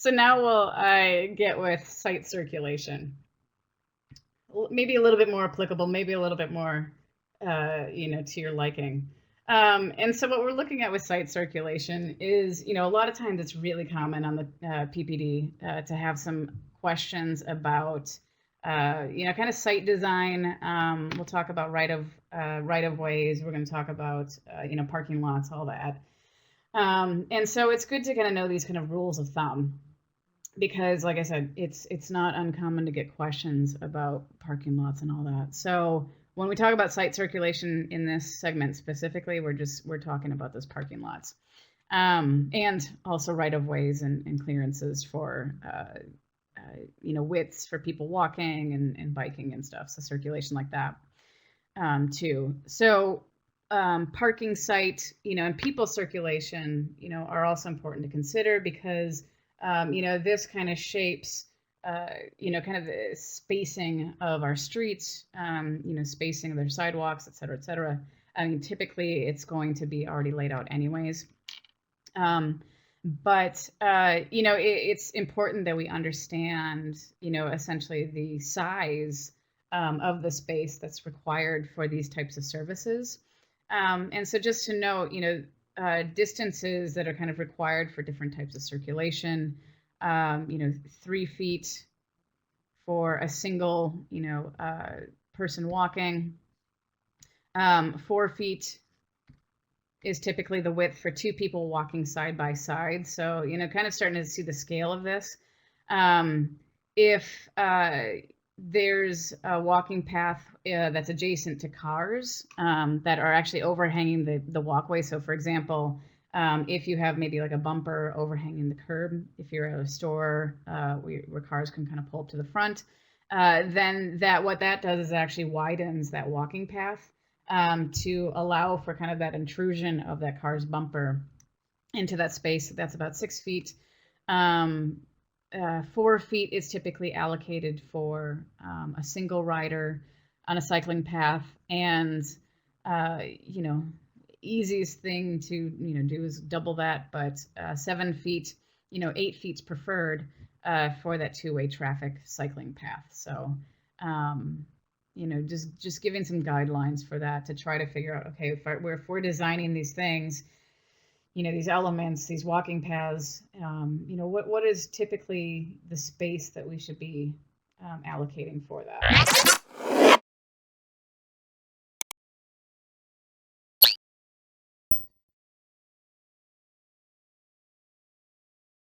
So now I get with site circulation. Maybe a little bit more applicable, maybe a little bit more, to your liking. And so what we're looking at with site circulation is, a lot of times it's really common on the PPD to have some questions about, kind of site design. We'll talk about right of ways. We're going to talk about, parking lots, all that. And so it's good to kind of know these kind of rules of thumb because, like I said, it's not uncommon to get questions about parking lots and all that. So when we talk about site circulation in this segment specifically, we're talking about those parking lots, and also right of ways and clearances for widths for people walking and biking and stuff. So circulation like that too. So parking site, and people circulation, are also important to consider because this kind of shapes, kind of the spacing of our streets, spacing of their sidewalks, et cetera, et cetera. I mean, typically it's going to be already laid out anyways. But it's important that we understand, essentially the size of the space that's required for these types of services. And so just to note, distances that are kind of required for different types of circulation, 3 feet for a single, person walking, 4 feet is typically the width for 2 people walking side by side. So, kind of starting to see the scale of this. If there's a walking path that's adjacent to cars that are actually overhanging the walkway. So, for example, if you have maybe like a bumper overhanging the curb, if you're at a store where cars can kind of pull up to the front, then what that does is it actually widens that walking path to allow for kind of that intrusion of that car's bumper into that space. That's about 6 feet. 4 feet is typically allocated for a single rider on a cycling path, and easiest thing to do is double that, but 7 feet, 8 feet's preferred for that two-way traffic cycling path. So just giving some guidelines for that to try to figure out, okay, if we're designing these things, these elements, these walking paths, what is typically the space that we should be allocating for that?